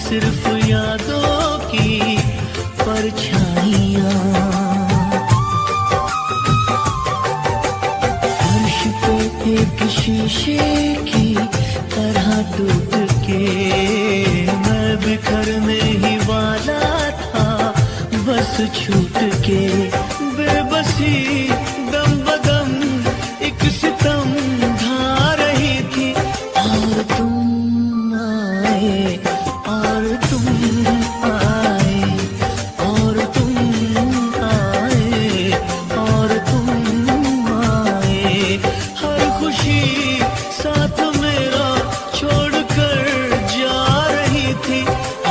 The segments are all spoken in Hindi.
सिर्फ यादों की परछाइयाँ। फर्श पे एक शीशे की तरह टूट के मैं बिखरने ही वाला था, बस छूट के बेबसी दम बदम एक सितम ढा रही थी। और तुम आए और तुम आए और तुम आए और तुम आए, हर खुशी साथ मेरा छोड़कर जा रही थी।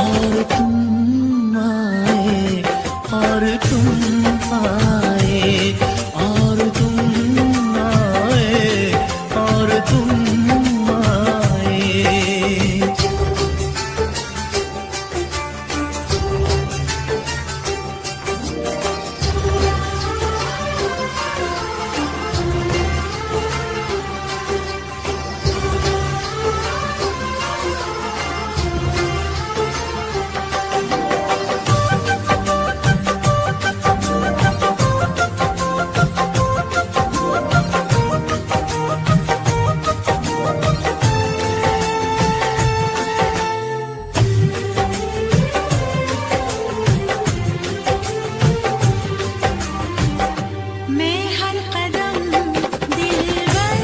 और तुम आए और तुम आए और तुम आए और तुम आए। मैं हर कदम दिलबर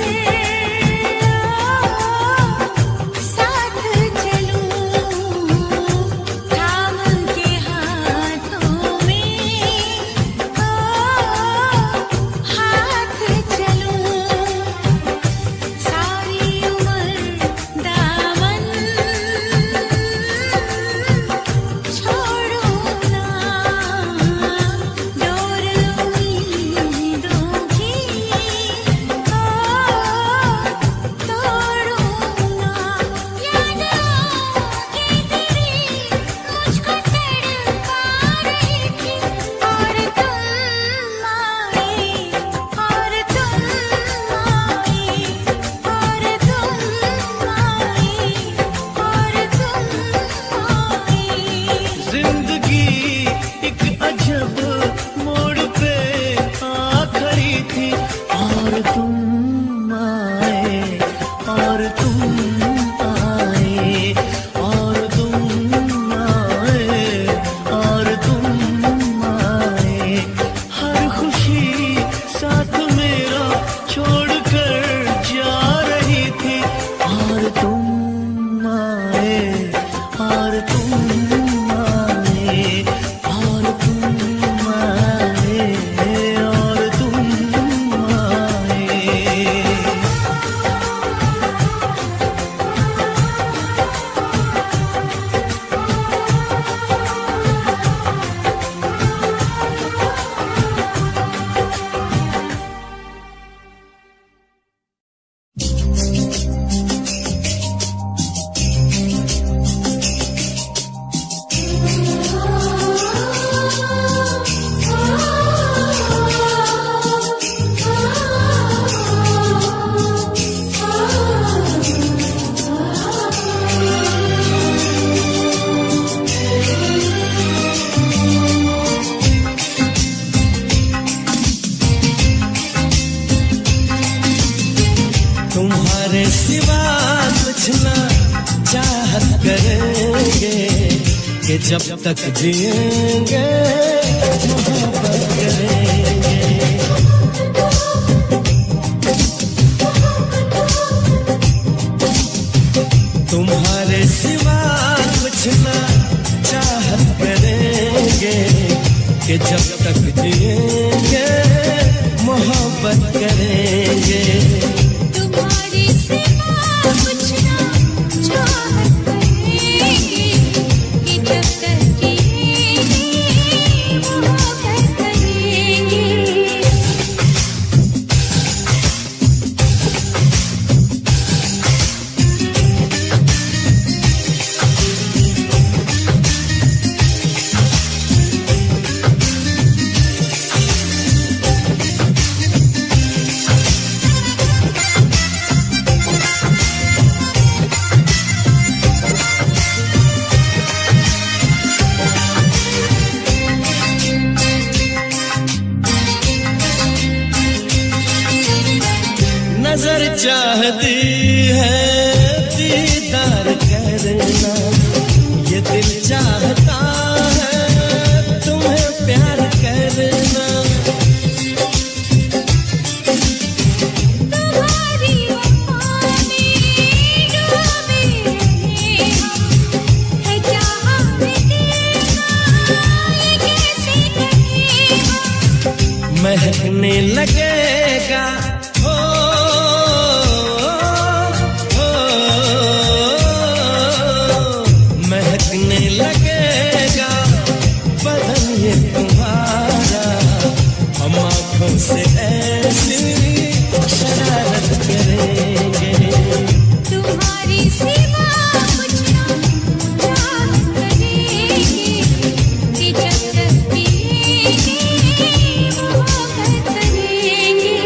साथ चलूं, थाम के हाथों में हाथ चलूं, सारी उम्र दामन छोड़ूं ना, डोर उम्मीदों की तोड़ूं ना, यादों की तेरी मुझको तड़पा रही थी। और तुम आए और तुम आए और तुम आए और तुम आए। जिंदगी एक अजब मोड़ पे आ खड़ी थी। और तुम आए और तुम आए और तुम आए और तुम आए, हर खुशी साथ मेरा छोड़कर जा रही थी। और तुम आए और तुम आए और तुम आए और तुम आए। तुम्हारे सिवा कुछ ना चाहत करेंगे कि जब तक जिएंगे मोहब्बत करेंगे। तुम्हारे सिवा कुछ ना चाहत करेंगे कि जब तक जिएंगे मोहब्बत करेंगे। तुम्हारी सिवा कुछ ना चाहत करेंगे कि जब तक जिएंगे मोहब्बत करेंगे। नजर चाहती है दीदार करना, ये दिल चाहता है तुम्हें प्यार करना। तुम्हारी वफा में डूबे रहे हम, है चाहा में तेरा ये कैसे कहे हम। महकने लगेगा हो, महकने लगेगा बदन ये तुम्हारा, हम आँखों से ऐसी शरारत करेंगे। तुम्हारी सिवा कुछ ना चाह करेंगे, कि जब तक पिएंगे मोहब्बत करेंगे।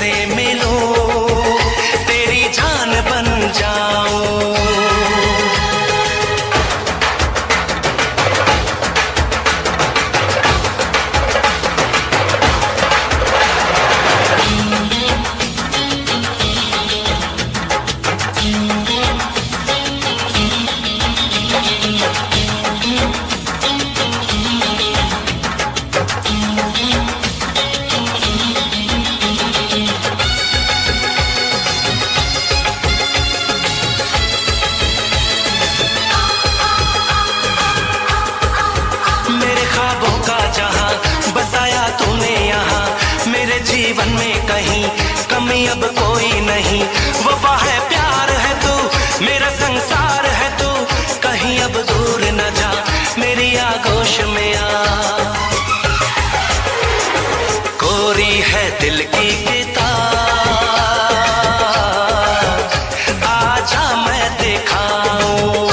से मिलूं, तेरी जान बन जाऊं। जीवन में कहीं कमी अब कोई नहीं, वफा है प्यार है तू, मेरा संसार है तू, कहीं अब दूर न जा, मेरी आगोश में आ। कोरी है दिल की किताब, आजा मैं दिखाऊं।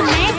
मैं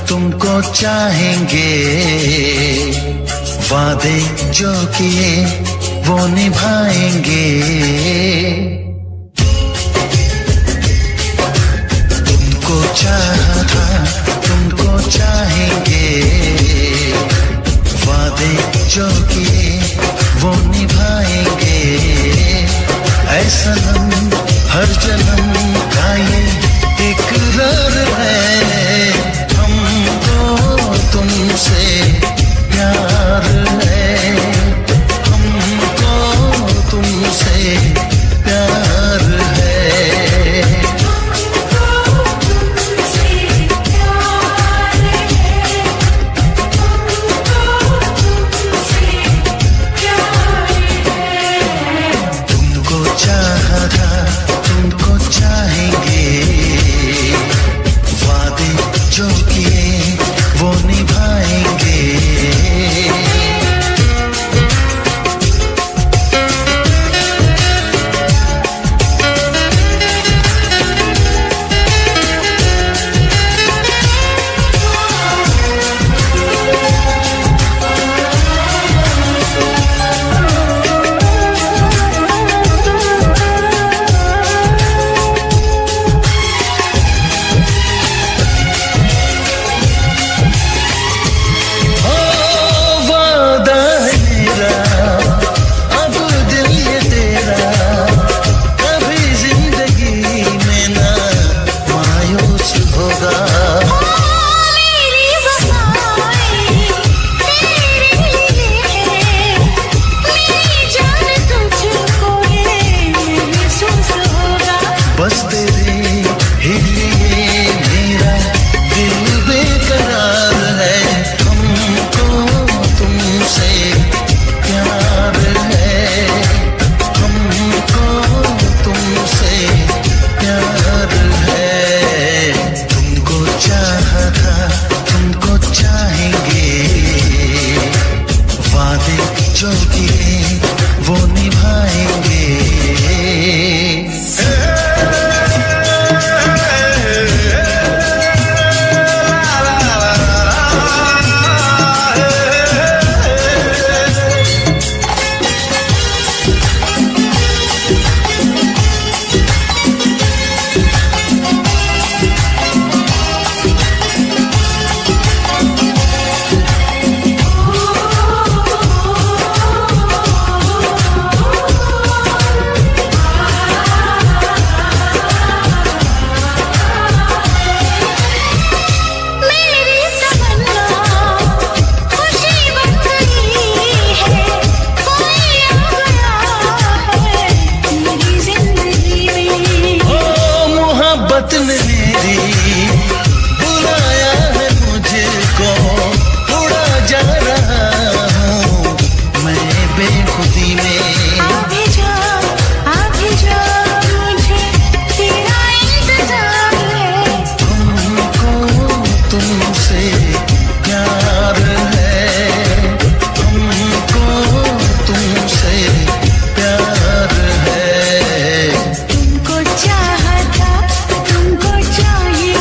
तुमको चाहेंगे, वादे जो किए वो निभाएंगे। तुमको चाहा था, तुमको चाहेंगे, वादे जो किए वो निभाएंगे। ऐ सनम हर जन्म का ये इकरार है, हमको तुमसे प्यार है, हमको तुमसे प्यार है। तुमको चाहा था, तुमको चाहेंगे, वादे जो किए वो निभाएंगे। बस तेरे ही लिए मेरा दिल बेकरार है, हमको तुमसे प्यार है, हमको तुमसे प्यार है। तुमको चाहा था, तुमको चाहेंगे, वादे जो किए वो निभाएंगे। ने मेरी बुलाया है मुझको, उड़ा जा रहा हूँ मैं बेखुदी में। आगे जा मुझे तेरा इंतजार है, हमको तुमसे प्यार है, हमको तुमसे प्यार है। तुमको चाहा था, तुमको चाहिए,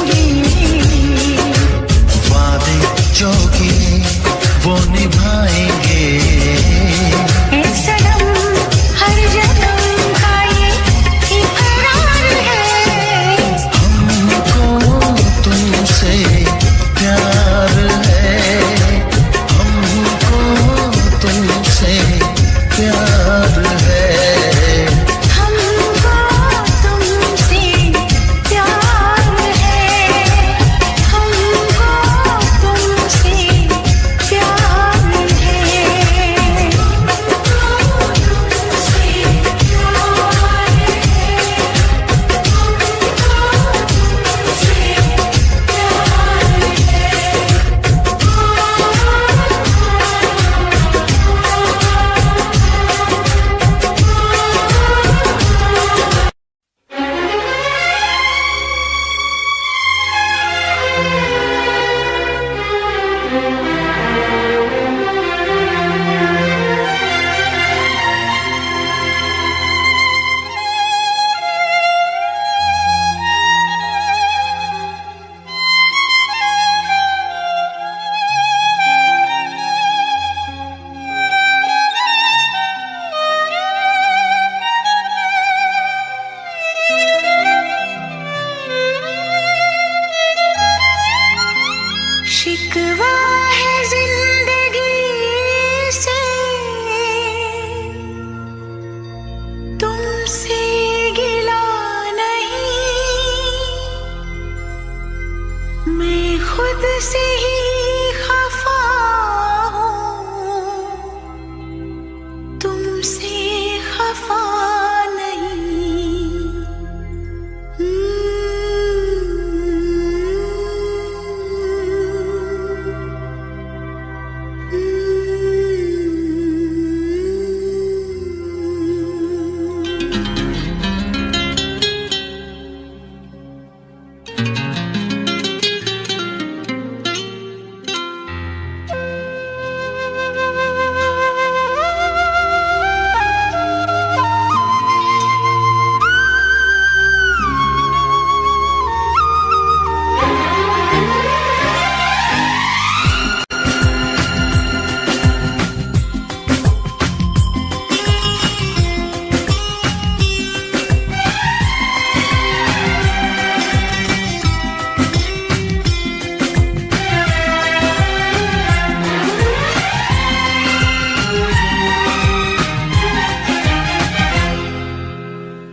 खुद से ही खफा हूँ, तुमसे खफा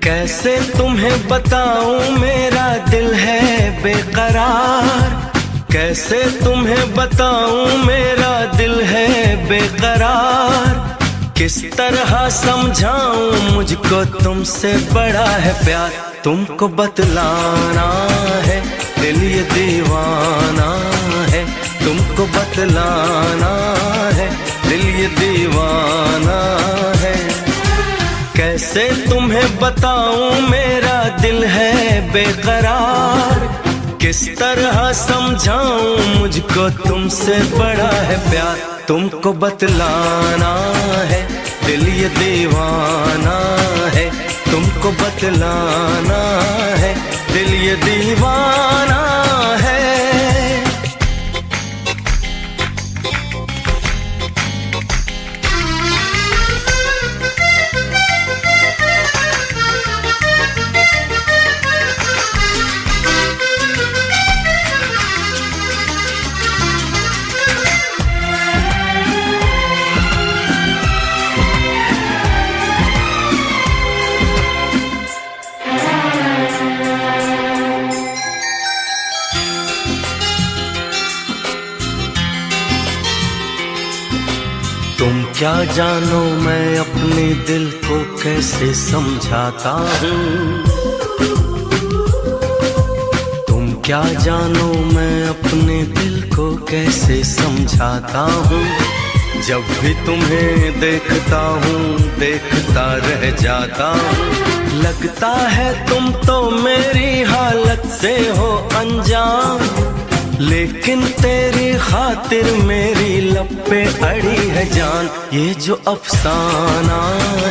कैसे तुम्हें बताऊं मेरा दिल है बेकरार, कैसे तुम्हें बताऊं मेरा दिल है बेकरार, किस तरह समझाऊं मुझको तुमसे बड़ा है प्यार, तुमको बतलाना है दिल ये दीवाना है, तुमको बतलाना है दिल ये दीवाना है। कैसे तुम्हें बताऊं मेरा दिल है बेकरार, किस तरह समझाऊं मुझको तुमसे बड़ा है प्यार, तुमको बतलाना है दिल ये दीवाना है, तुमको बतलाना है दिल ये दीवाना है। तुम क्या जानो मैं अपने दिल को कैसे समझाता हूँ, तुम क्या जानो मैं अपने दिल को कैसे समझाता हूँ, जब भी तुम्हें देखता हूँ देखता रह जाता हूँ, लगता है तुम तो मेरी हालत से हो अनजान, लेकिन तेरी खातिर मेरी लब पे अड़ी है जान, ये जो अफसाना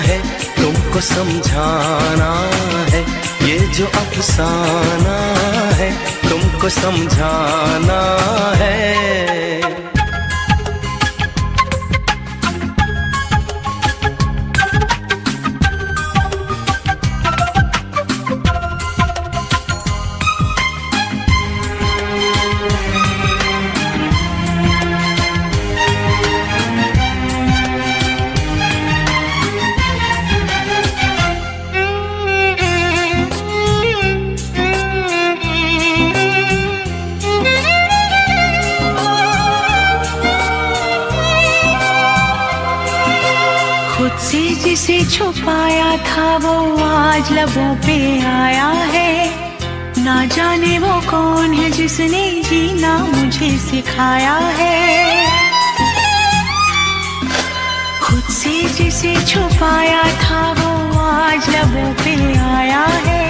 है तुमको समझाना है, ये जो अफसाना है तुमको समझाना है। खुद से जिसे छुपाया था वो आज लबों पे आया है, ना जाने वो कौन है जिसने जीना मुझे सिखाया है। खुद से जिसे छुपाया था वो आज लबों पे आया है,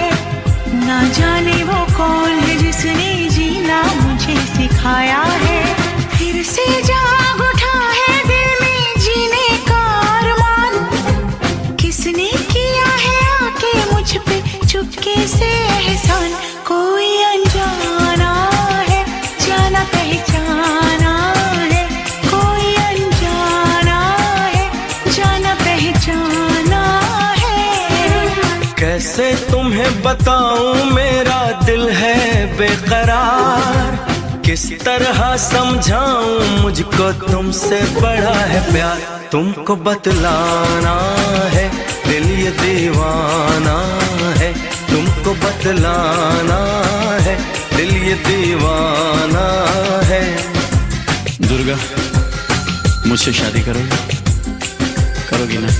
ना जाने वो कौन है जिसने जीना मुझे सिखाया है। फिर से जाग उठा है दिल में जीने का अरमान, किसने किया है आके मुझ पे चुपके से एहसान। कोई अनजाना है जाना पहचाना है, कोई अनजाना है जाना पहचाना है। कैसे तुम्हें बताऊं मेरा दिल है बेकरार, किस तरह समझाऊं मुझको तुमसे बड़ा है प्यार। तुमको बतलाना है दिल ये दीवाना है, तुमको बतलाना है दिल ये दीवाना है। दुर्गा, मुझसे शादी करोगी? करोगी ना?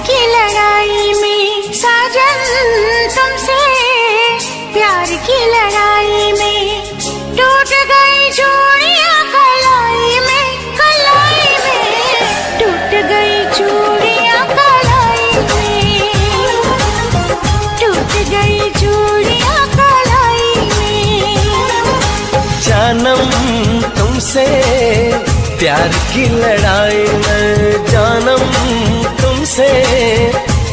की लड़ाई में साजन, तुमसे प्यार की लड़ाई में टूट गई चूड़ियां कलाई में, कलाई में टूट गई चूड़ियां कलाई में, टूट गई चूड़ियां कलाई में। जानम तुमसे प्यार की लड़ाई में, जानम तुमसे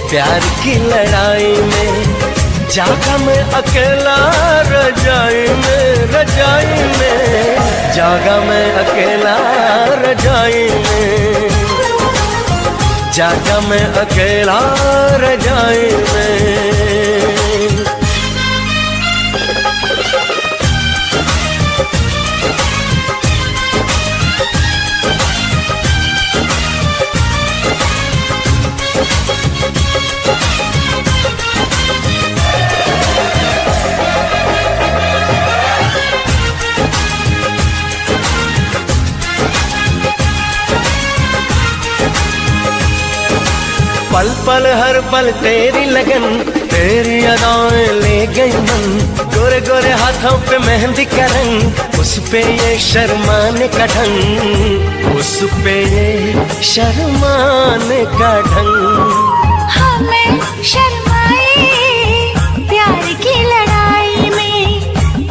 प्यार की लड़ाई में जागा मैं अकेला रजाई में, रजाई में जागा मैं अकेला रजाई में, जागा मैं अकेला रजाई में। पल पल हर पल तेरी लगन, तेरी अदाएं ले गई मन, गोरे गोरे हाथों पे मेहंदी का रंग, उस पे ये शर्माने का ढंग, उस पे ये शर्माने का ढंग। हमें शर्माए प्यार की लड़ाई में,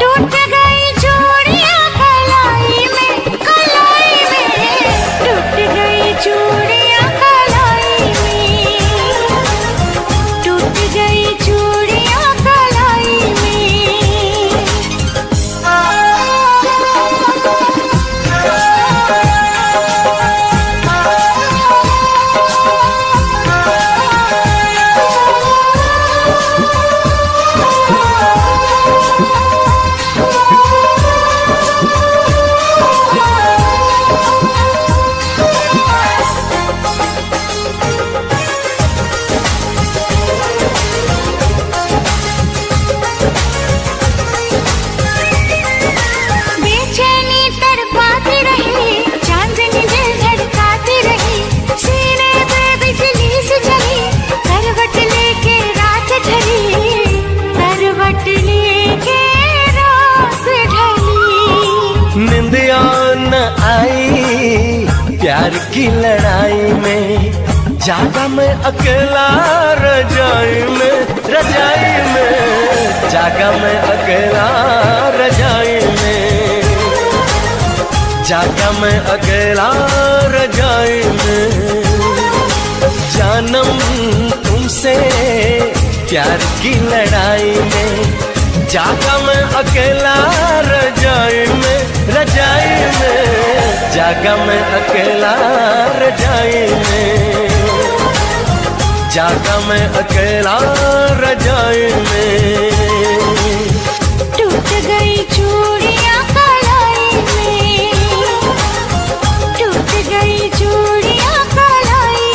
टूट गई चूड़ियां कलाई में, कलाई में टूट गई चूड़ियां कलाई में, टूट गई चूड़ियां कलाई में। निंदिया न आई प्यार की लड़ाई में, जागा मैं अकेला रजाई में, रजाई में जागा मैं अकेला रजाई में, जागा मैं अकेला रजाई में। जानम तुमसे प्यार की लड़ाई में, जागा मैं अकेला रजाई में, रजाई में जागा मैं अकेला रजाई में, जागा मैं अकेला रजाई में। टूट गई चूड़ियां कलाई में, टूट गई चूड़ियां कलाई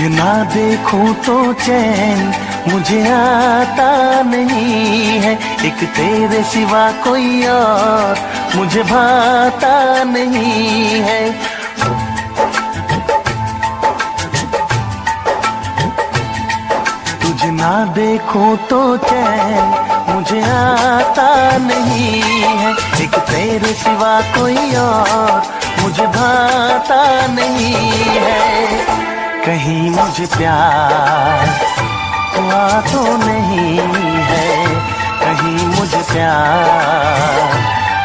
तुझे ना देखूं तो चैन मुझे आता नहीं है, एक तेरे सिवा कोई और मुझे भाता नहीं है। तुझे ना देखूं तो चैन मुझे आता नहीं है, एक तेरे सिवा कोई और मुझे भाता नहीं है। कहीं मुझे प्यार हुआ तो नहीं है, कहीं मुझे प्यार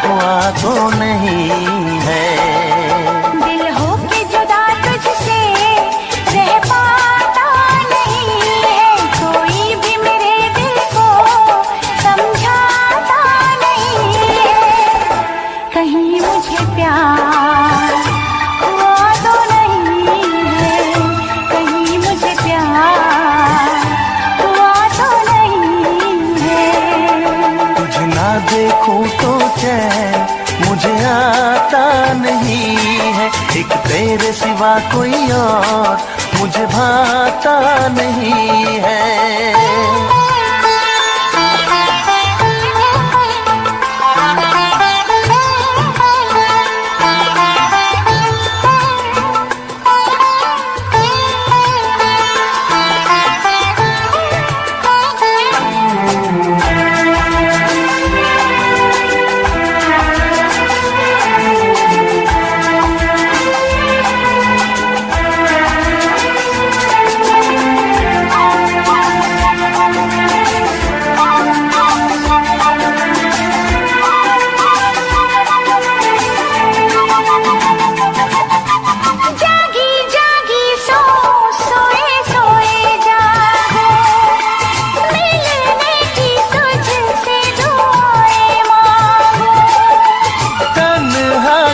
हुआ तो नहीं है। दिल हो के जुदा तुझसे रह पाता नहीं है, कोई भी मेरे दिल को समझाता नहीं है। कहीं मुझे प्यार हुआ तो नहीं है, कहीं मुझे प्यार हुआ तो नहीं है। तुझे ना देखूं तो चैन मुझे आता नहीं है, एक तेरे सिवा कोई और मुझे भाता नहीं है।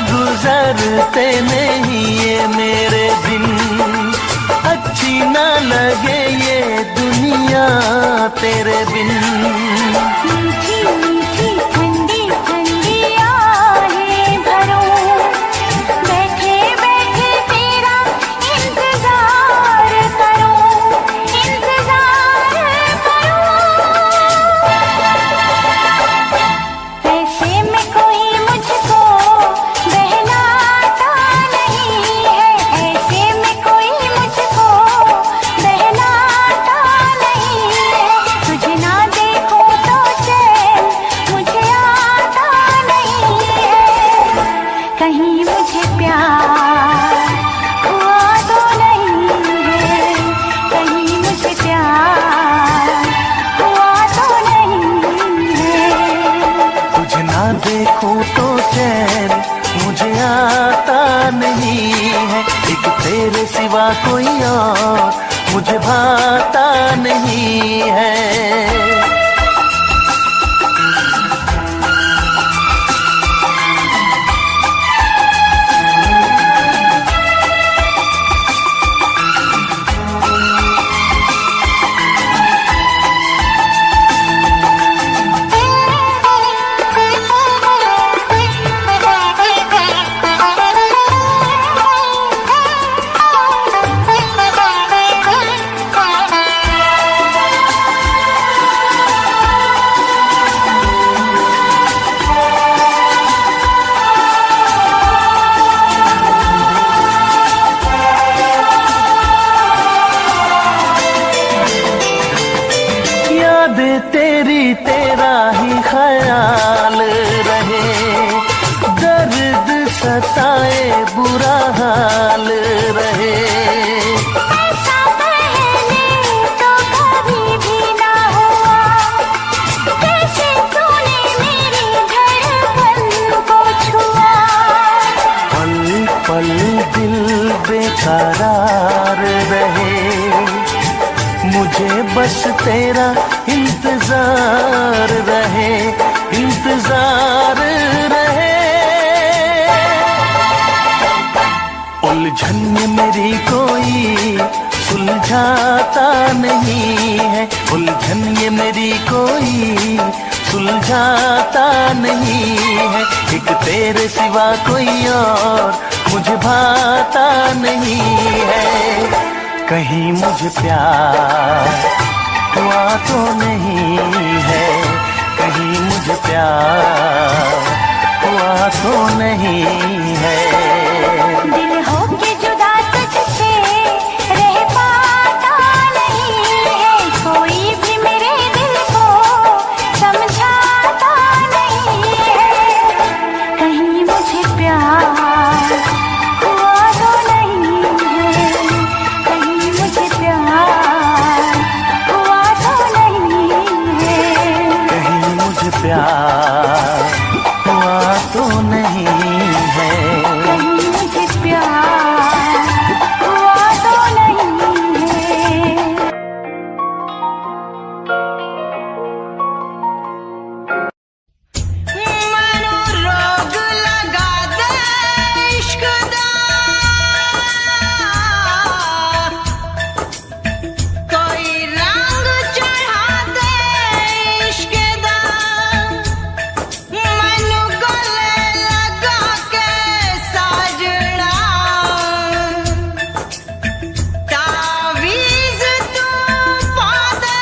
गुजरते नहीं ये मेरे दिन, अच्छी ना लगे ये दुनिया तेरे बिन। मीठी मीठी ठंडी ठंडी आहें भरूं, बैठे बैठे तेरा इंतजार करूं, इंतजार करूं। ऐसे में कोई मुझको बहलाता नहीं है, ऐसे में कोई मुझको बहलाता नहीं है। तुझे ना देखूं तो चैन मुझे आता नहीं है, कहीं मुझे प्यार हुआ तो नहीं है, कहीं मुझे प्यार हुआ तो नहीं है। तुझे ना देखूं तो चैन मुझे आता नहीं है, एक तेरे सिवा कोई और मुझे भाता नहीं है। तेरी तेरा ही ख्याल रहे, दर्द सताए बुरा हाल रहे। ऐसा पहले तो कभी भी ना हुआ, कैसे तूने मेरी धड़कन को छुआ। पल पल दिल बेकरार रहे, मुझे बस तेरा इंतजार रहे, इंतजार रहे। उलझन में मेरी कोई सुलझाता नहीं है, उलझन ये मेरी कोई सुलझाता नहीं है, एक तेरे सिवा कोई और मुझे भाता नहीं है। कहीं मुझे प्यार हुआ तो नहीं है, कहीं मुझे प्यार हुआ तो नहीं है। दिल होके जुदा तुझसे रह पाता नहीं है, कोई भी मेरे दिल को समझाता नहीं है। कहीं मुझे प्यार हुआ तो नहीं है, कहीं मुझे प्यार हुआ तो नहीं है। कहीं मुझे प्यार हुआ तो नहीं है, कहीं मुझे प्यार हुआ तो नहीं है। मैनू रोग लगा दे इश्क दा, कोई रंग चढ़ा दे इश्क दा, मैनू गले लगा के साजना, तावीज़ तू पा दे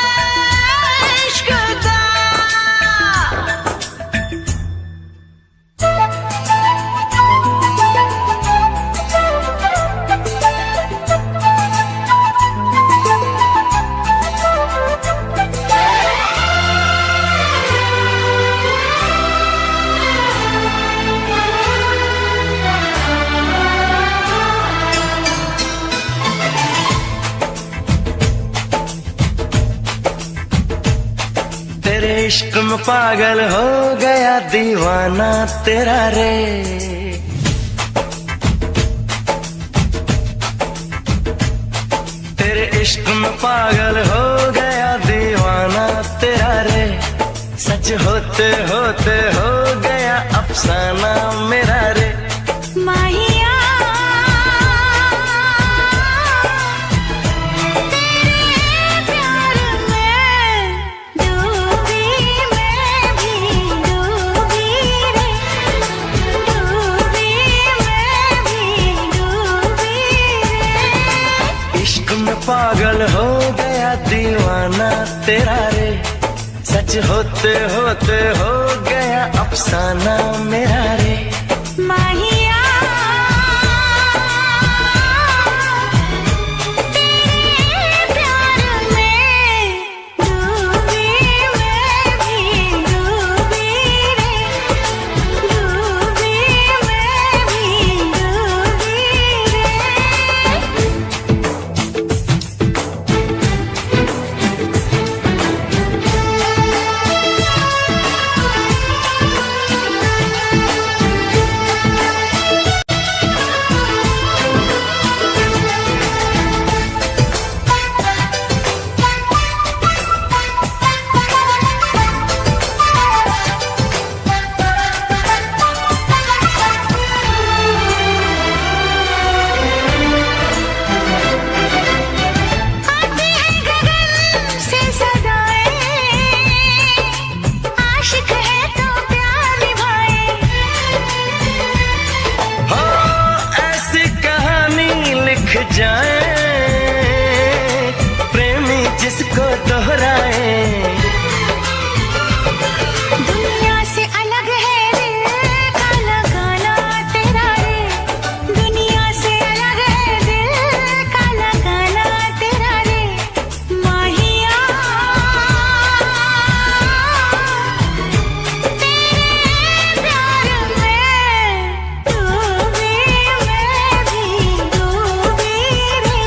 इश्क दा। तेरे इश्क में पागल हो गया दीवाना तेरा रे। तेरे इश्क में पागल हो गया दीवाना तेरा रे, सच होते होते हो गया अफसाना मेरा रे। माहिया तेरे प्यार में डूबी, मैं भी डूबी रे, डूबी मैं भी डूबी रे। इश्क में पागल हो गया दीवाना तेरा रे, सच होते होते हो गया अफसाना मेरा रे। माहिया तेरे प्यार में डूबी, मैं भी डूबी रे, डूबी मैं भी डूबी रे। आती है गगन से सदाएं, आशिक है तो प्यार निभाए। हो ऐसी कहानी लिख जाए, प्रेमी जिसको दोहराए। दुनिया से अलग है दिल का लगाना तेरा रे, दुनिया से अलग है दिल का लगाना तेरा रे। माहिया तेरे प्यार में डूबी, मैं भी डूबी रे,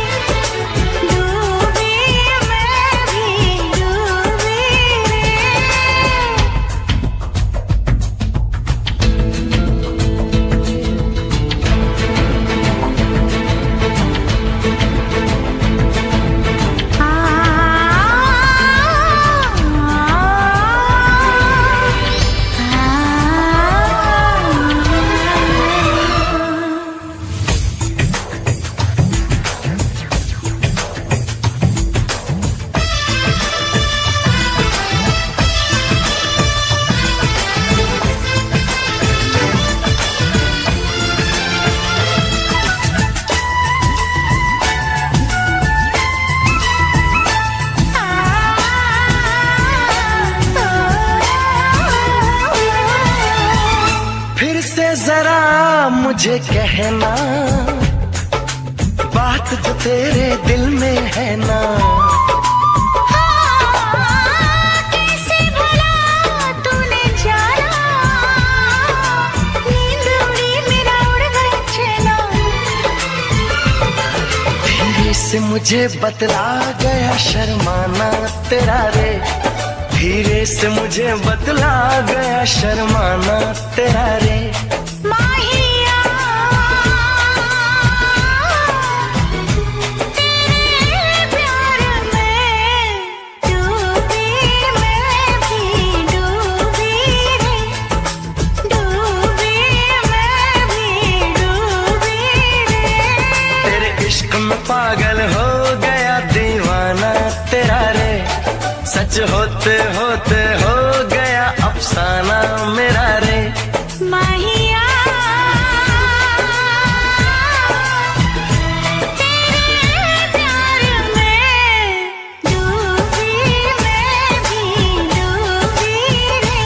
मुझे कहना बात जो तेरे दिल में है ना। कैसे भला तूने जाना, नींद उड़ी मेरा उड़ गया चैना। धीरे से मुझे बतला गया शर्माना तेरा रे, धीरे से मुझे बतला गया शर्माना तेरा रे। माहिया तेरे प्यार में डूबी, मैं भी डूबी रे, डूबी मैं भी डूबी रे। तेरे इश्क में पागल हो गया दीवाना तेरा रे, सच होते होते हो गया अफसाना मेरा रे। माहिया तेरे प्यार में डूबी, मैं भी डूबी रे,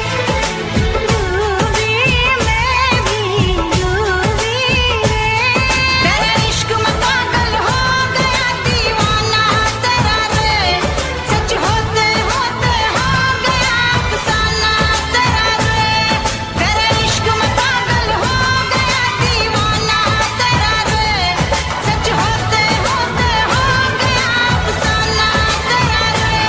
डूबी मैं भी डूबी रे। तेरे इश्क में पागल हो गया दीवाना तेरा रे, सच होते होते हो गया अफसाना तेरा रे। तेरे इश्क में पागल हो गया दीवाना तेरा रे, सच होते होते हो गया अफसाना तेरा रे।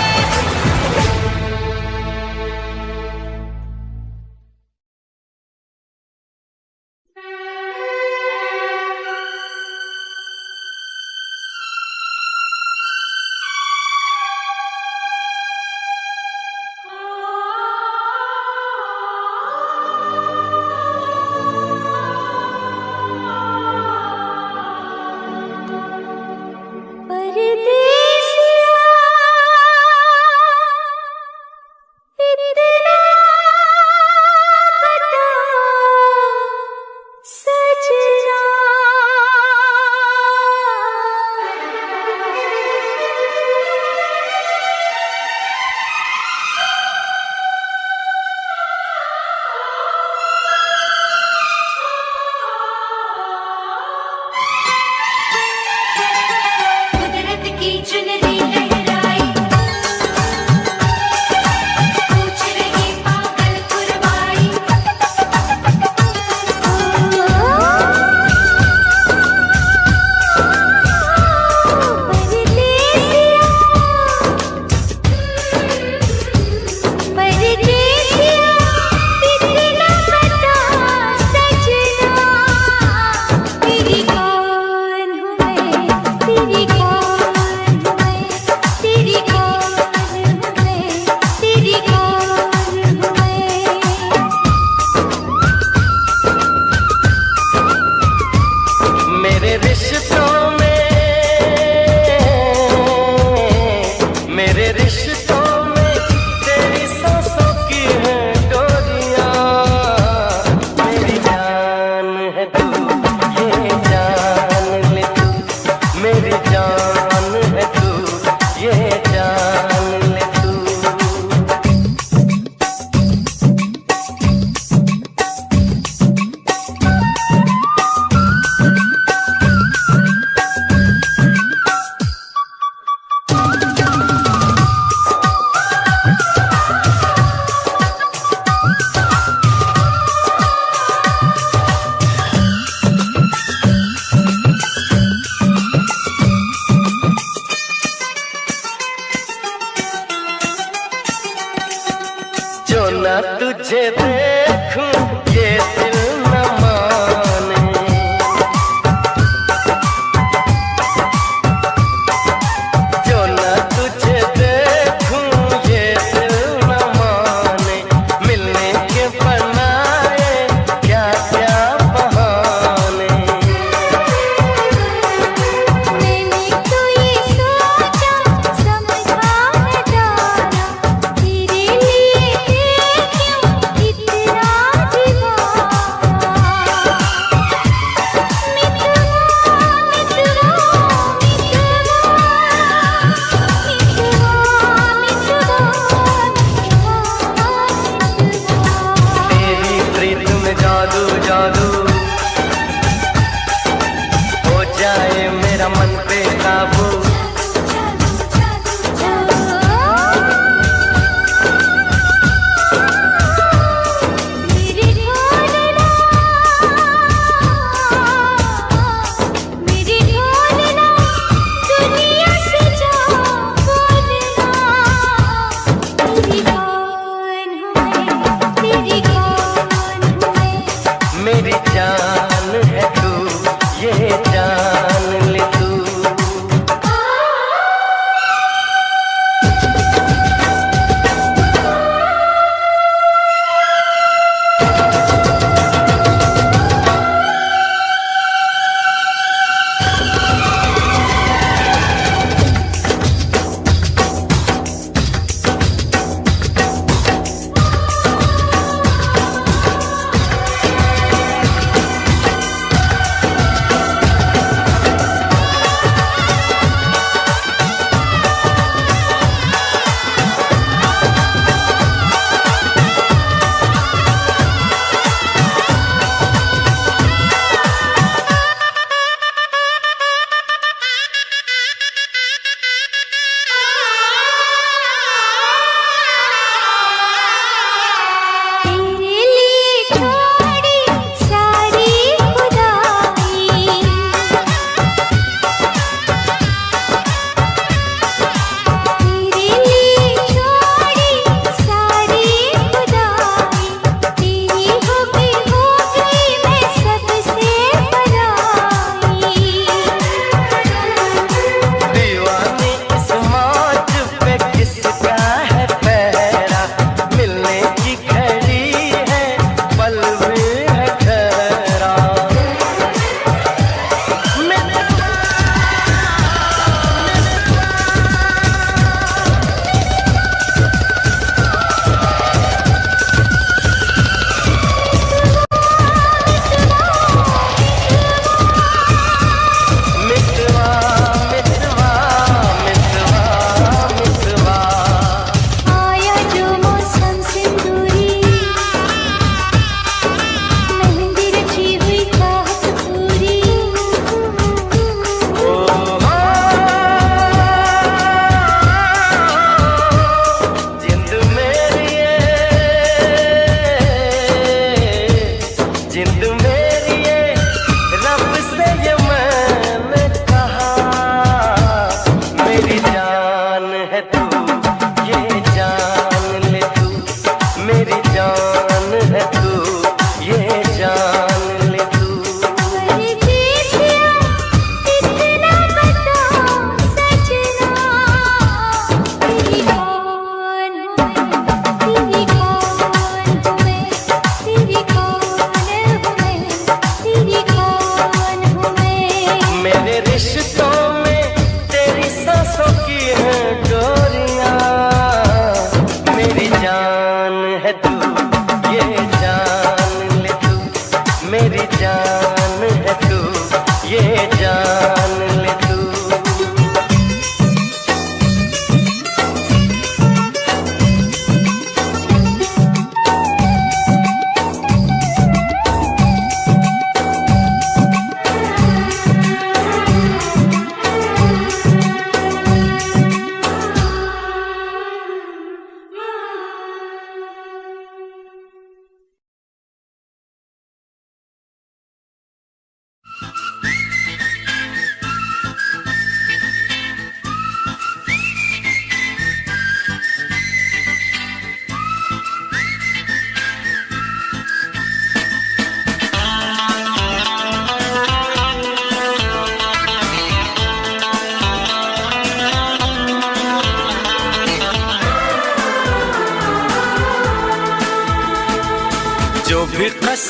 परदेसिया इतना बता सजना, कुदरत की चुनरी लहराई, पूछ रही पागल कुर्बाई। परदेसिया इतना बता सजना, तेरी कौन हूँ मैं, तेरी कौन हूँ मैं, तेरी कौन हूँ मैं, तेरी कौन हूँ मैं। मेरे रिश्तों में, मेरे रिश्तों में तेरी सांसों की है डोरियां। मेरी जान है तू, ये जान ले तू, मेरी जान है तू, ये जान ले तू।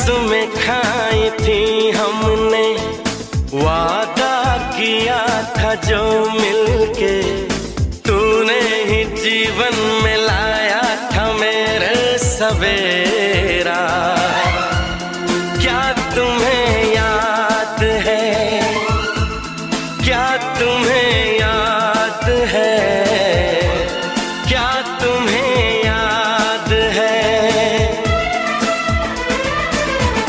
कसमें खाई थी हमने, वादा किया था जो मिलके, तूने ही जीवन में लाया था मेरे सवेरा। क्या तुम्हें याद है, क्या तुम्हें याद है, क्या तुम्हें याद है,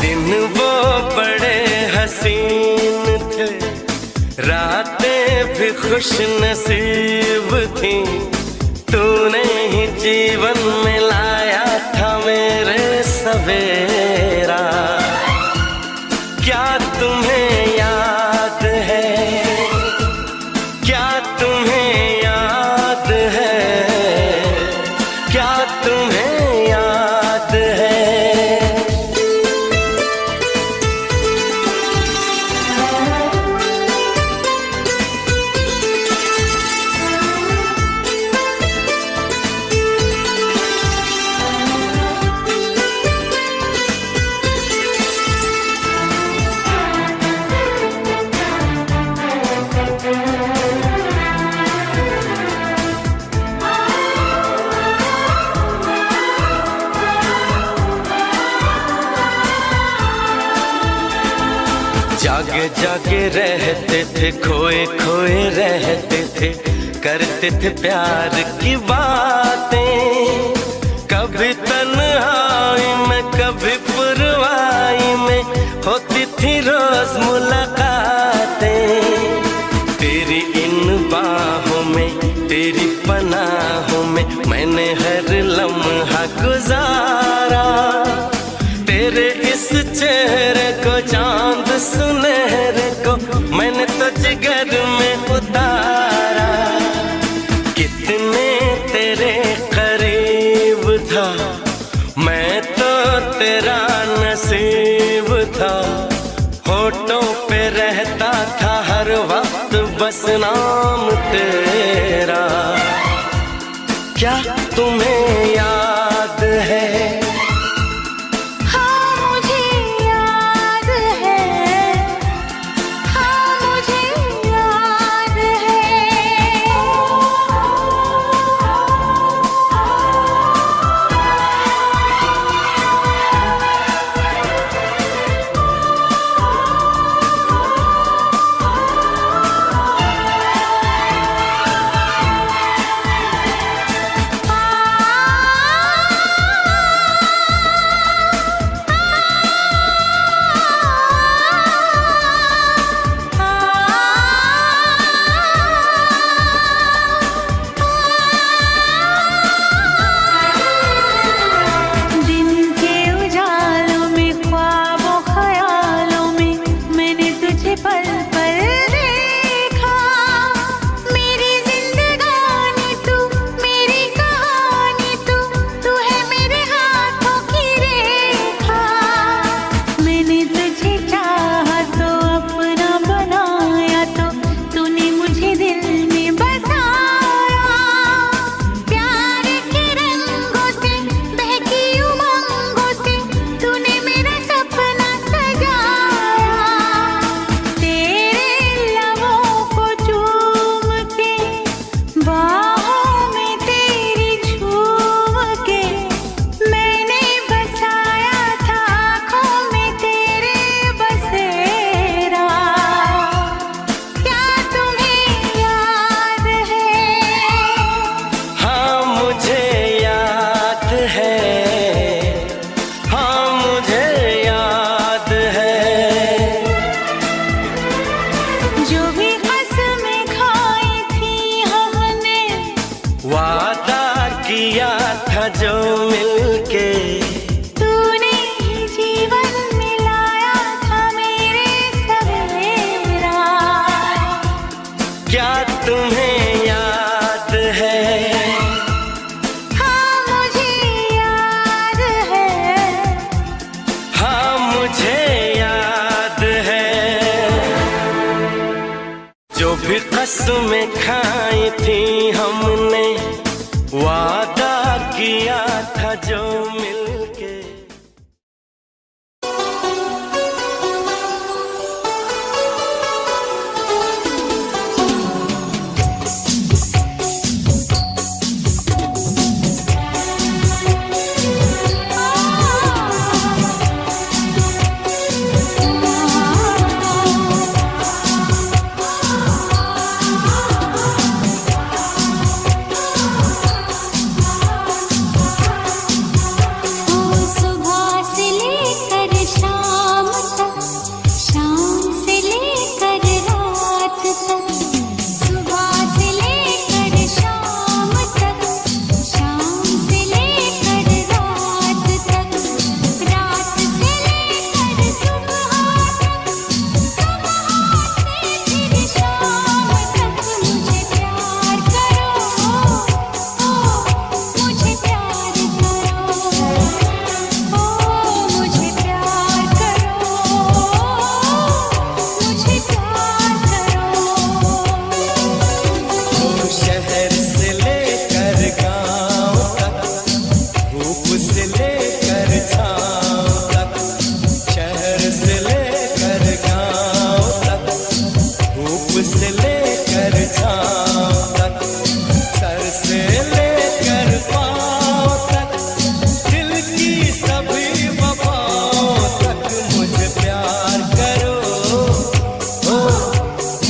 दिन वो बड़े हसीन थे, रातें भी खुश नसीब थी, तूने ही जीवन में लाया था मेरे सवेरा। क्या तुम्हें याद है, क्या तुम्हें याद है, क्या तुम्हें याद है। जागे जागे रहते थे, खोए खोए रहते थे, करते थे प्यार की बातें, कभी तन्हाई में कभी पुरवाई में होती थी रोज मुलाकातें। तेरी इन बाहों में, तेरी पनाहों में मैंने हर लम्हा गुजारा, तेरे इस चेहरे को चांद सुनहरे को मैंने तो जिगर में उतारा। कितने तेरे करीब था मैं तो तेरा नसीब था, होठों पे रहता था हर वक्त बस नाम तेरा। क्या तुम्हें याद है, जो मिलके तूने ही जीवन मिलाया था मेरे सवेरा। क्या तुम्हें याद है, हाँ मुझे याद है, हाँ मुझे याद है। जो भी कसमें खाई थी हमने, वादा किया था जो मिलके।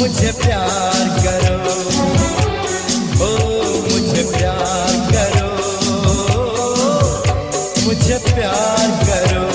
मुझे प्यार करो, ओ मुझे प्यार करो, मुझे प्यार करो।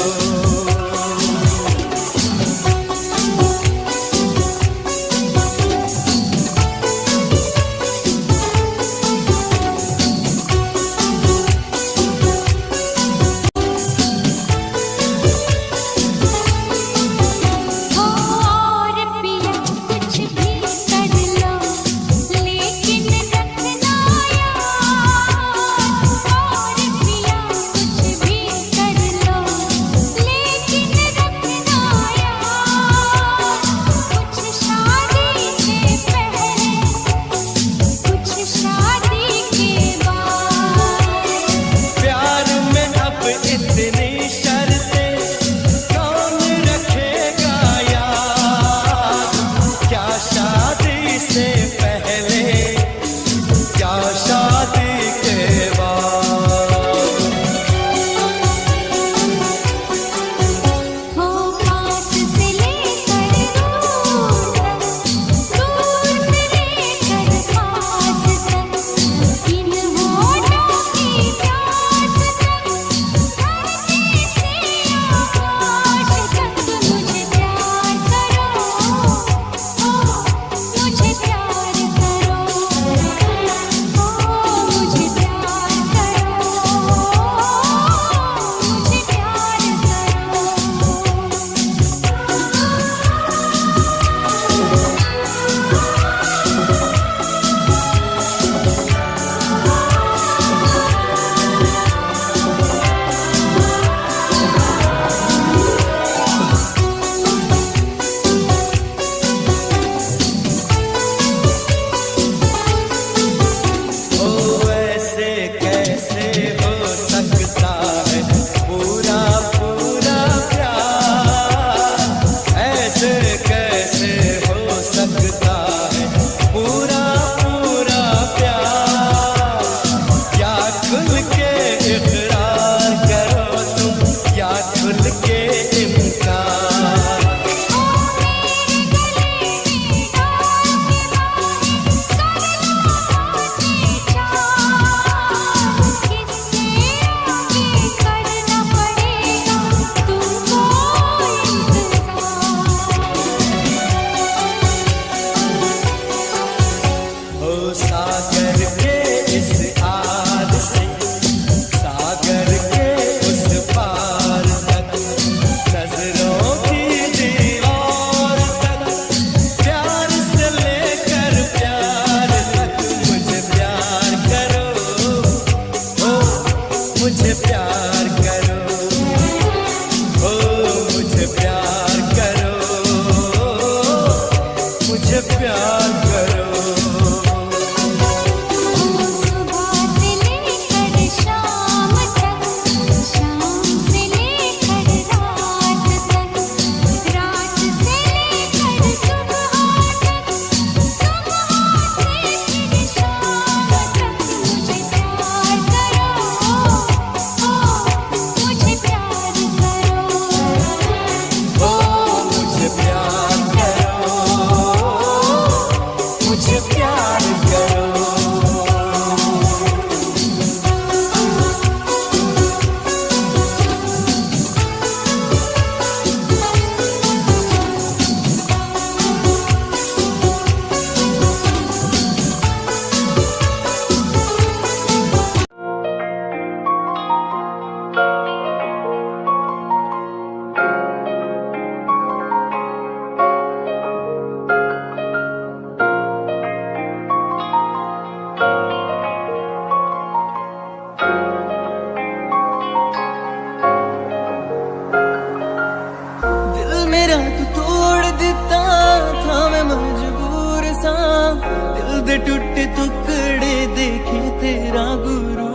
ਦੇ ਟੁੱਟੇ ਟੁਕੜੇ देखे तेरा गुरु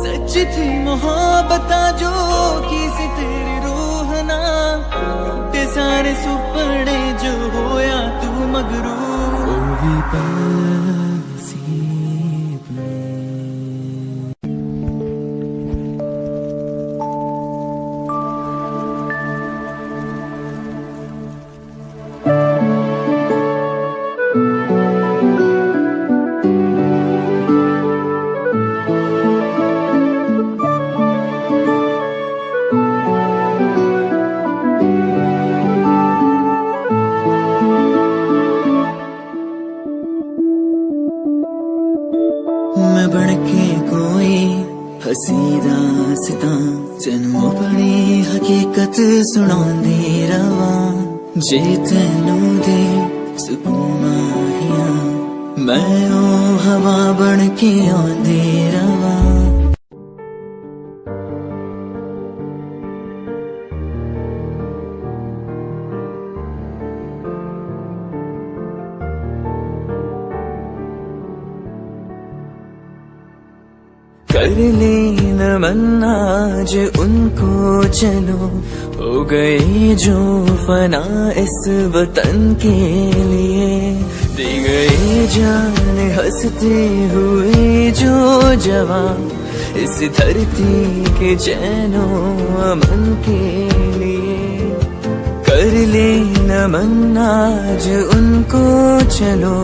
सच थी मोहब्बत जो किसी तेरी रूह ना टूटे सारे सुपने जो होया तू मगरू भी सीधा सिता तेनू अपनी हकीकत सुनांदी रवा जे तेनू दे सुकून माहिया मैं ओ हवा बन के आंदी रवा कर ले नमन आज उनको चलो हो गए जो फना इस वतन के लिए दे गए जान हंसते हुए जो जवान इस धरती के चैनो अमन के लिए कर ले नमन आज उनको चलो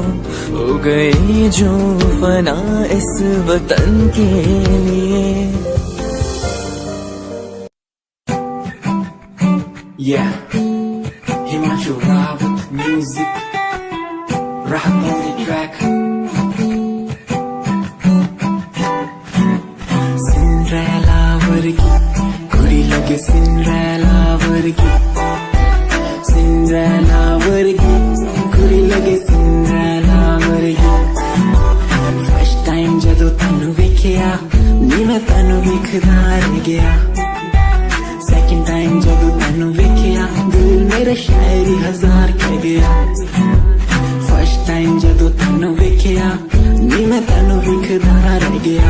हो गए जो फना इस वतन के लिए Yeah, Himanshu Rao with music, rap on the track. Cinderella vargi, kudi lage Cinderella vargi. Cinderella vargi, kudi lage Cinderella vargi. First time jadoo tanu vekhya, ni main tanu vekhda reh gaya. Second time जदों तैनू वेखिया दिल मेरा शायरी हजार कह गया First time जदों तैनू वेखिया नी मैं तैनू वेखदा रह गया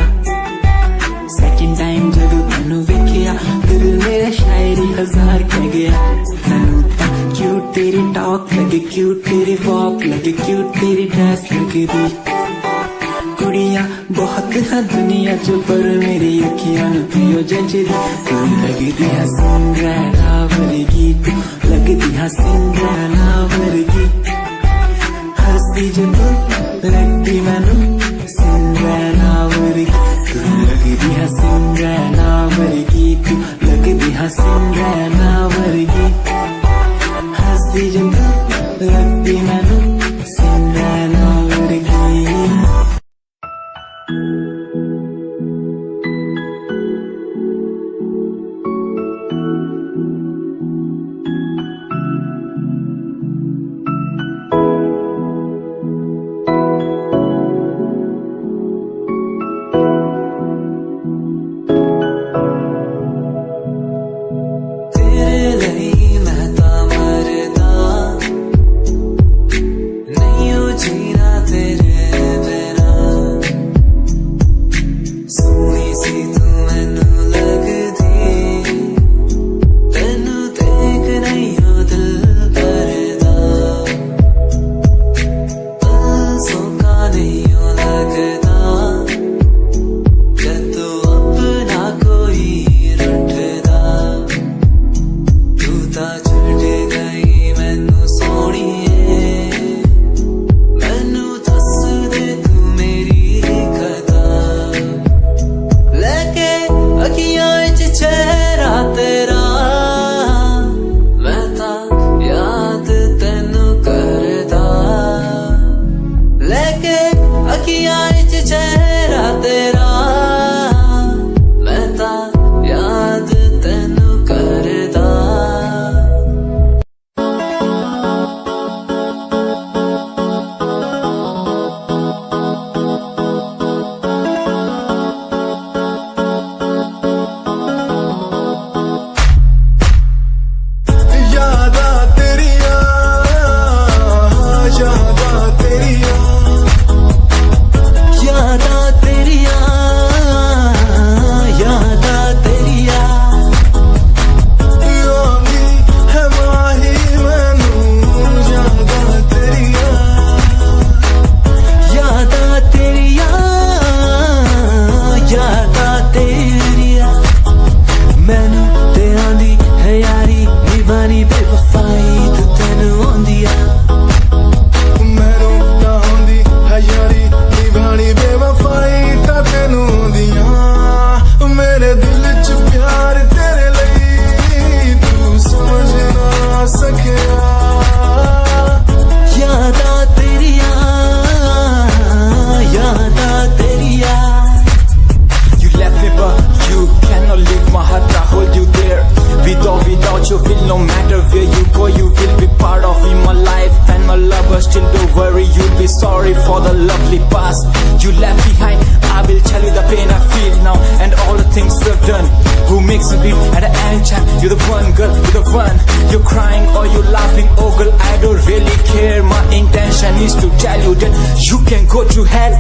Second time जदों तैनू वेखिया दिल मेरा शायरी हजार कह गया तैनू ता क्यूट तेरी टॉक लगे क्यूट तेरी वॉक लगे क्यूट तेरी ड्रेस लगे दी कुड़िया बहुत है दुनिया च पर मेरी अखियां नू थियो जचदी तू लगदी है सिंड्रेला वर्गी तू लगदी है सिंड्रेला वर्गी हंसदी जो तू लगदी मैनू सिंड्रेला वर्गी तू लगदी है सिंड्रेला वर्गी तू लगदी है सिंड्रेला वर्गी हंसदी जो तू लगदी मैनू Cinderella वर्गी say sorry for the lovely past you left behind. I will tell you the pain I feel now and all the things I've done. Who makes you bleed at any time? You're the one, girl, you're the one. You're crying or you're laughing, oh girl, I don't really care. My intention is to tell you that you can go to hell.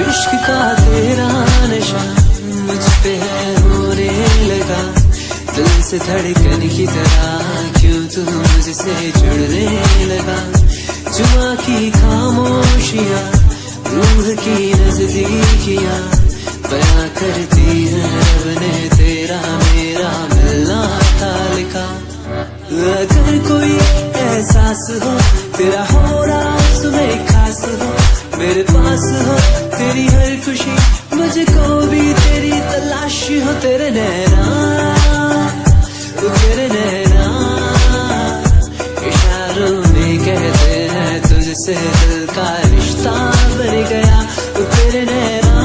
इश्क का तेरा नशा मुझ पे है होने लगा, दिल से धड़कन की तरह क्यों तू मुझसे जुड़ने लगा। जुआ की खामोशियाँ रूह की नजदीकियाँ बयां करती है रब ने तेरा मेरा मिलना था लिखा। अगर कोई एहसास हो तेरा हो रहा सुबह खास हो, मेरे पास हो तेरी हर खुशी, मुझको भी तेरी तलाश हो। तेरे नैना इशारों में कहते हैं तुझसे दिल का रिश्ता बन गया। तेरे नैना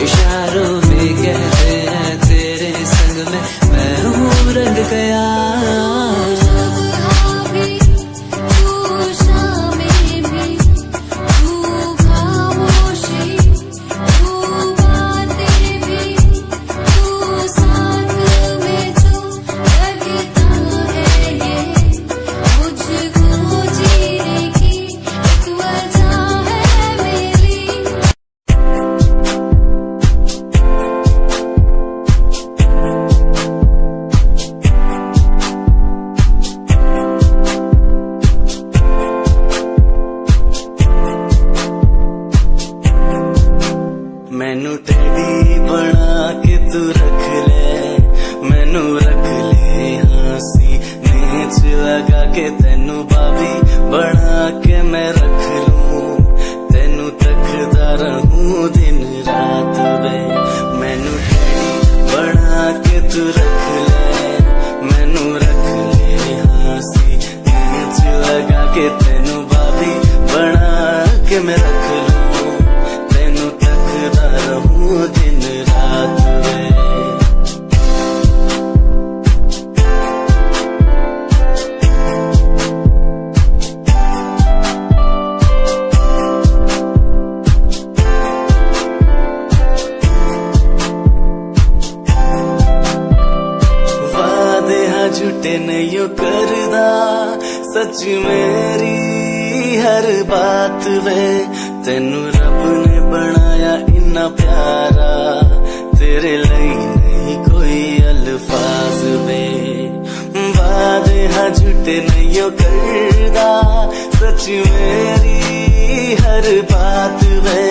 इशारों में कहते हैं तेरे संग में मैं हूँ रंग गया। मैनू टैडी बना के तू रख ले, मैनू रख ले हाँसी नेच लगा के तेनू बाबी बना के मैं रख लूं, तेनू तकदा रहूं दिन रात वे। मैनू टैडी बना के तू रख ले, मैनू रख ले हाँसी नेच लगा के तेनू बाबी बना के मैं रख लूं, रहूं दिन रात में। वादे हाँ झूठे नहीं करदा, सच मेरी हर बात वे। तेनू रब ने बनाया इन्ना प्यारा, तेरे लिए नहीं कोई अल्फाज वे। वादे हाँ झूठे नहीं करदा, सच मेरी हर बात वे।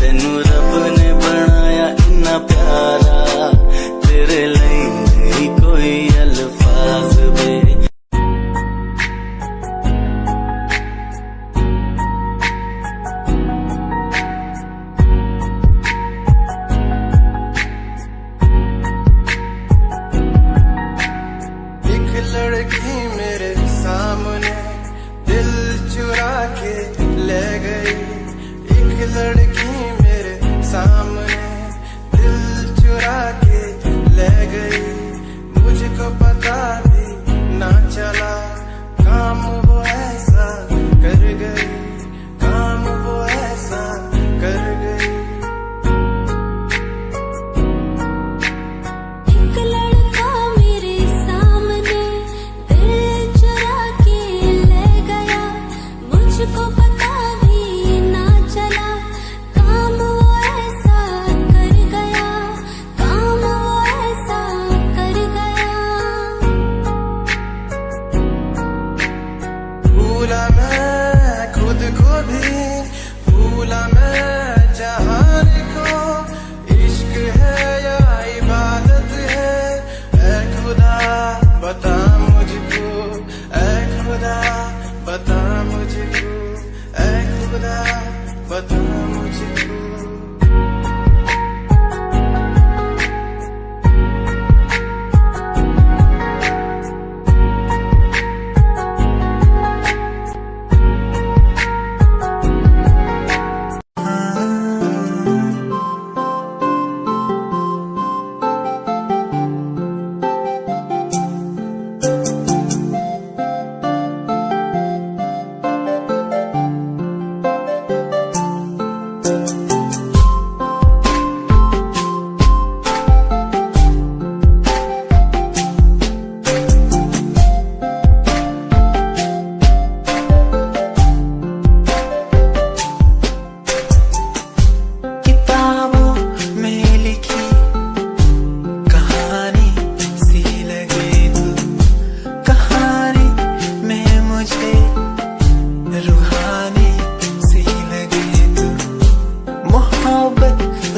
तेनू रब ने बनाया इन्ना प्यारा, तेरे लिए नहीं कोई अल्फाज वे। लड़की मेरे सामने दिल चुरा के ले गई,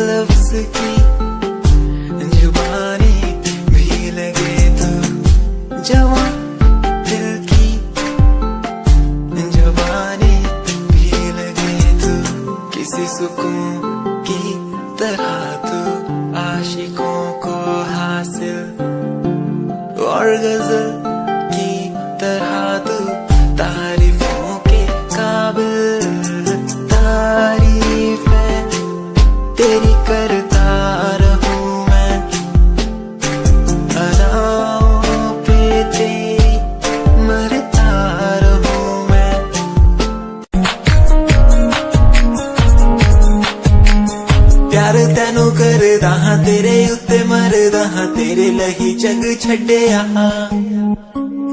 लफ्ज की जुबानी भी लगे तो जवान दिल की जुबानी भी लगे तो किसी सुकून की तरह तो आशिकों को हासिल और गजल की तरह तो तारीफों के काबिल तारीफें तेरी करता रहूं मैं अदाओं पे तेरी मरता रहूं मैं प्यार तैनू करदा हां तेरे उत्ते मरदा हां तेरे लही जग छड्डिया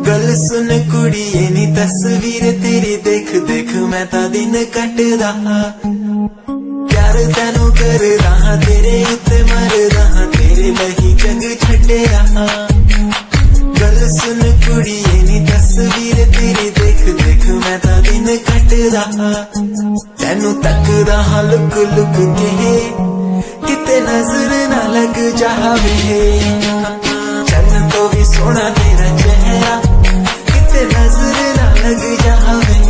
गल सुन कुड़िए नी तस्वीर तेरी देख देख मैं ता दिन कटदा प्यार तैनू करदा हां तेरे उत्ते मरदा हां तेरे लही जग छड्डिया गल सुन कुड़िए नी तस्वीर तेरी देख देख मैं ता दिन कटदा तैनू तकदा हां लुक लुक के किते नजर ना लग जावे चन्न तो भी सोना तेरा चेहरा किते नजर ना लग जावे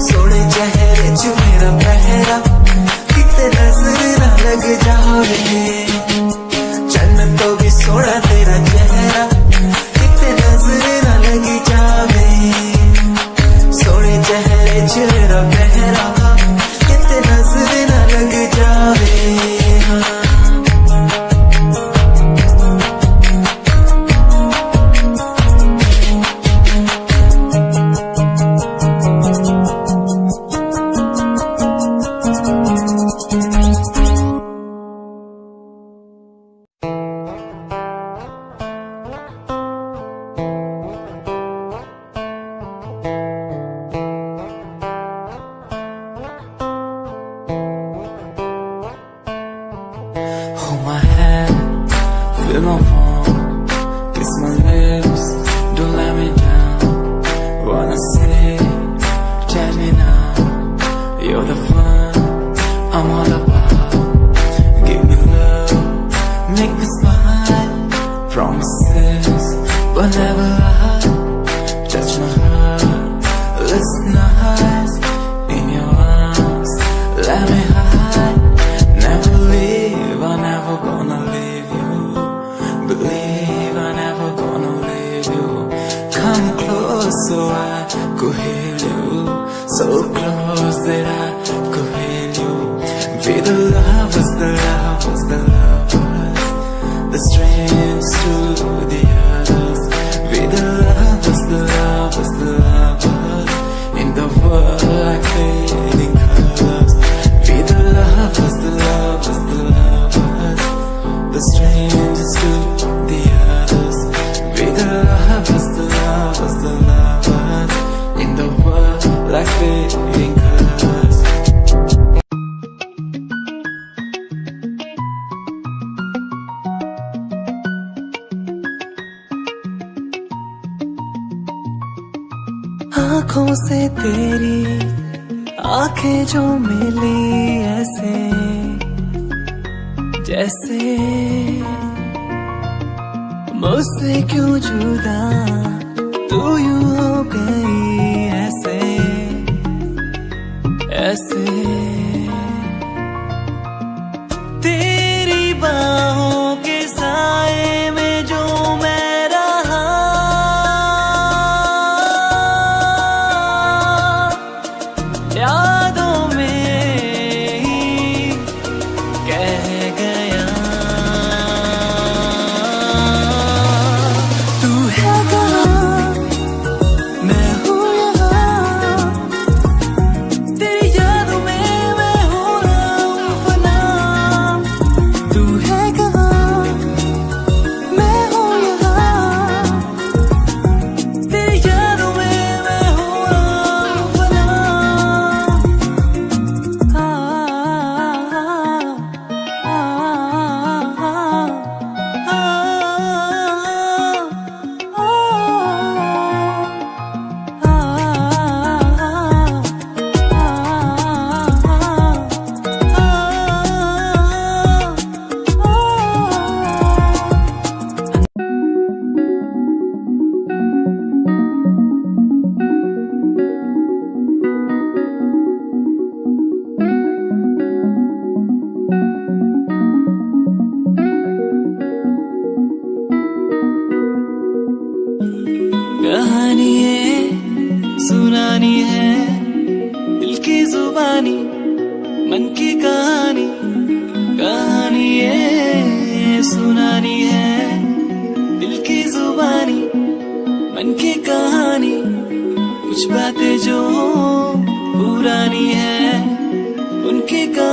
सोने चेहरे च मेरा पहरा किते नजर ना लग जावे चन्न तो भी सोना तेरा चेहरा किते नजर ना लग जावे सोने चेहरे च मेरा पहरा किते नजर ना लग जावे Hold my hand, feel my palm, kiss my lips, don't let me down. Wanna say, tell me now, you're the fun I'm all about. Give me love, make me smile, promises, but never lie. Touch my heart, listen nice, in your arms, let me hide. Never leave, I'm never gonna leave you. Believe I'm never gonna leave you. Come close so I could heal you. So close that I could heal you. Be the lovers, the lovers, the lovers. The strangers to the others. Be the lovers, the lovers, the lovers. In the world like fading colors. Be the lovers, the lovers, the lovers. The strangers to the others. Be the lovers, the lovers, the lovers. In the world like fading colors. आँखों से तेरी आंखें जो मिली ऐसे जैसे मुझसे क्यों जुदा तू यूं हो गई ऐसे ऐसे तेरी बाहों के साए में जो मैं रहा यादों में ही कह गया तू है कहाँ मैं हूँ यहाँ तेरी यादों में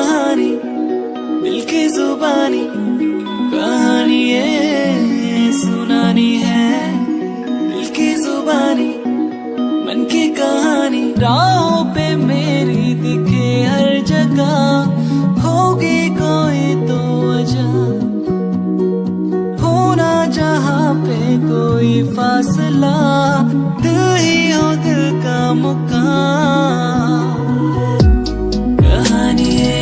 कहानी, दिल की जुबानी, कहानी ये सुनानी है। दिल की जुबानी, मन की कहानी, राहों पे मेरी दिखे हर जगह। होगी कोई तो वजह, होना जहाँ पे कोई फासला, दिल ही हो दिल का मुकाम। कहानी ये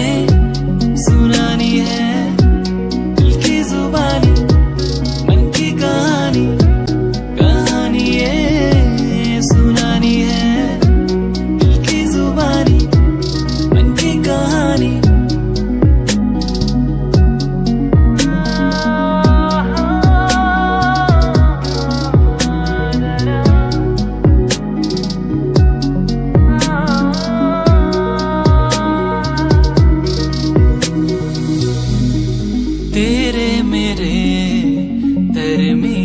सुनानी है, दिल की जुबानी, मन की कहानी, कहानी ये सुनानी है। दिल की जुबानी, मन की कहानी। तेरे मेरे दरमियां